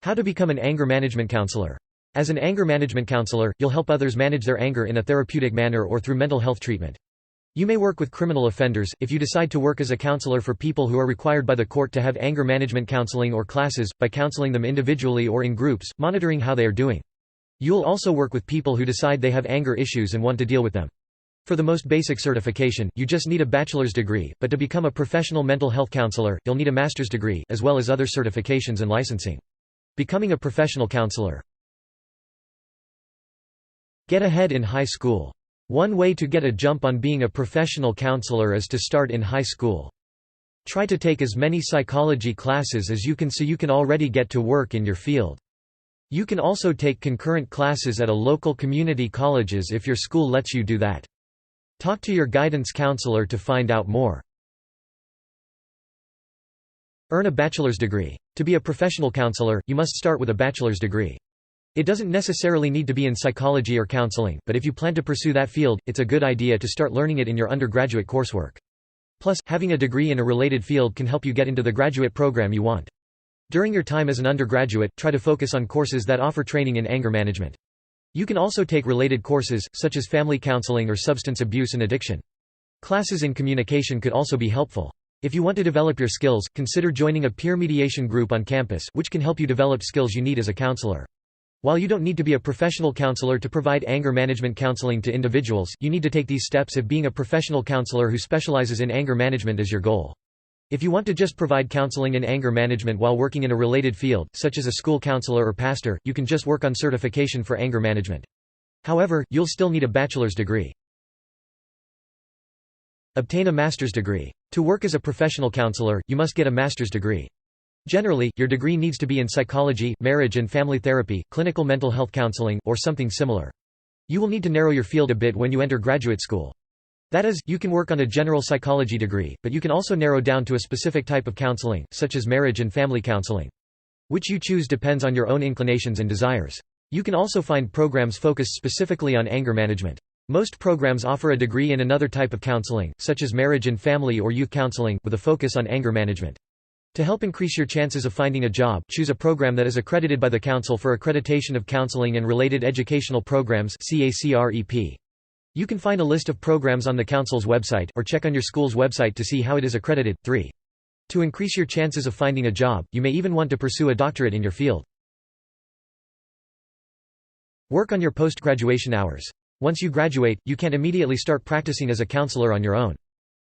How to become an anger management counselor. As an anger management counselor, you'll help others manage their anger in a therapeutic manner or through mental health treatment. You may work with criminal offenders, if you decide to work as a counselor for people who are required by the court to have anger management counseling or classes, by counseling them individually or in groups, monitoring how they are doing. You'll also work with people who decide they have anger issues and want to deal with them. For the most basic certification, you just need a bachelor's degree, but to become a professional mental health counselor, you'll need a master's degree, as well as other certifications and licensing. Becoming a professional counselor. Get ahead in high school. One way to get a jump on being a professional counselor is to start in high school. Try to take as many psychology classes as you can so you can already get to work in your field. You can also take concurrent classes at a local community colleges if your school lets you do that. Talk to your guidance counselor to find out more. Earn a bachelor's degree. To be a professional counselor, you must start with a bachelor's degree. It doesn't necessarily need to be in psychology or counseling, but if you plan to pursue that field, it's a good idea to start learning it in your undergraduate coursework. Plus, having a degree in a related field can help you get into the graduate program you want. During your time as an undergraduate, try to focus on courses that offer training in anger management. You can also take related courses, such as family counseling or substance abuse and addiction. Classes in communication could also be helpful. If you want to develop your skills, consider joining a peer mediation group on campus, which can help you develop skills you need as a counselor. While you don't need to be a professional counselor to provide anger management counseling to individuals, you need to take these steps if being a professional counselor who specializes in anger management is your goal. If you want to just provide counseling in anger management while working in a related field, such as a school counselor or pastor, you can just work on certification for anger management. However, you'll still need a bachelor's degree. Obtain a master's degree. To work as a professional counselor, you must get a master's degree. Generally, your degree needs to be in psychology, marriage and family therapy, clinical mental health counseling, or something similar. You will need to narrow your field a bit when you enter graduate school. That is, you can work on a general psychology degree, but you can also narrow down to a specific type of counseling, such as marriage and family counseling. Which you choose depends on your own inclinations and desires. You can also find programs focused specifically on anger management. Most programs offer a degree in another type of counseling, such as marriage and family or youth counseling, with a focus on anger management. To help increase your chances of finding a job, choose a program that is accredited by the Council for Accreditation of Counseling and Related Educational Programs (CACREP). You can find a list of programs on the Council's website, or check on your school's website to see how it is accredited. 3. To increase your chances of finding a job, you may even want to pursue a doctorate in your field. Work on your post-graduation hours. Once you graduate, you can't immediately start practicing as a counselor on your own.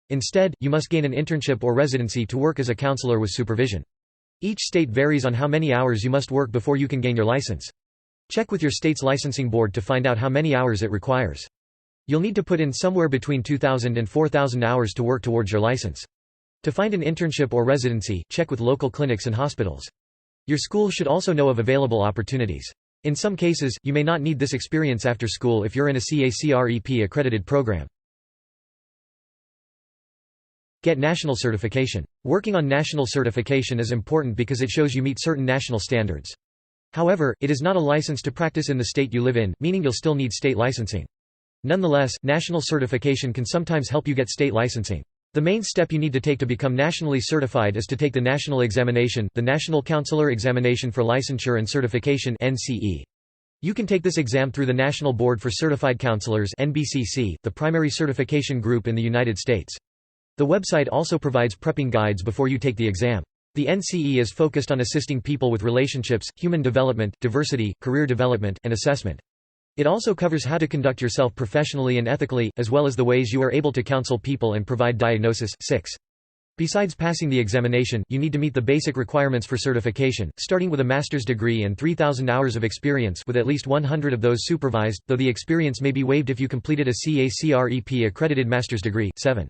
Instead, you must gain an internship or residency to work as a counselor with supervision. Each state varies on how many hours you must work before you can gain your license. Check with your state's licensing board to find out how many hours it requires. You'll need to put in somewhere between 2,000 and 4,000 hours to work towards your license. To find an internship or residency, check with local clinics and hospitals. Your school should also know of available opportunities. In some cases, you may not need this experience after school if you're in a CACREP accredited program. Get national certification. Working on national certification is important because it shows you meet certain national standards. However, it is not a license to practice in the state you live in, meaning you'll still need state licensing. Nonetheless, national certification can sometimes help you get state licensing. The main step you need to take to become nationally certified is to take the national examination, the National Counselor Examination for Licensure and Certification (NCE). You can take this exam through the National Board for Certified Counselors (NBCC), the primary certification group in the United States. The website also provides prepping guides before you take the exam. The NCE is focused on assisting people with relationships, human development, diversity, career development, and assessment. It also covers how to conduct yourself professionally and ethically, as well as the ways you are able to counsel people and provide diagnosis. 6. Besides passing the examination, you need to meet the basic requirements for certification, starting with a master's degree and 3,000 hours of experience, with at least 100 of those supervised, though the experience may be waived if you completed a CACREP accredited master's degree. 7.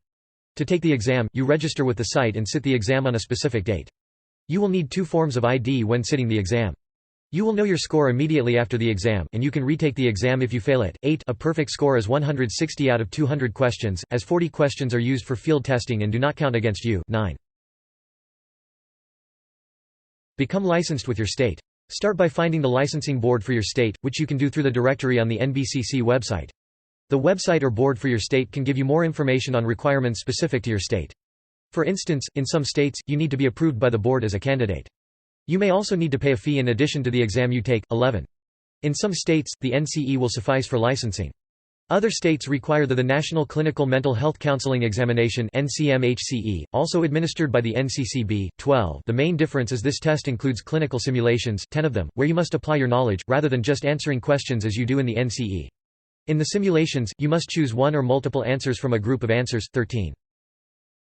To take the exam, you register with the site and sit the exam on a specific date. You will need 2 forms of ID when sitting the exam. You will know your score immediately after the exam, and you can retake the exam if you fail it. 8. A perfect score is 160 out of 200 questions, as 40 questions are used for field testing and do not count against you. 9. Become licensed with your state. Start by finding the licensing board for your state, which you can do through the directory on the NBCC website. The website or board for your state can give you more information on requirements specific to your state. For instance, in some states, you need to be approved by the board as a candidate. You may also need to pay a fee in addition to the exam you take. 11. In some states, the NCE will suffice for licensing. Other states require the National Clinical Mental Health Counseling Examination (NCMHCE), also administered by the NCCB. 12. The main difference is this test includes clinical simulations, 10 of them, where you must apply your knowledge, rather than just answering questions as you do in the NCE. In the simulations, you must choose one or multiple answers from a group of answers. 13.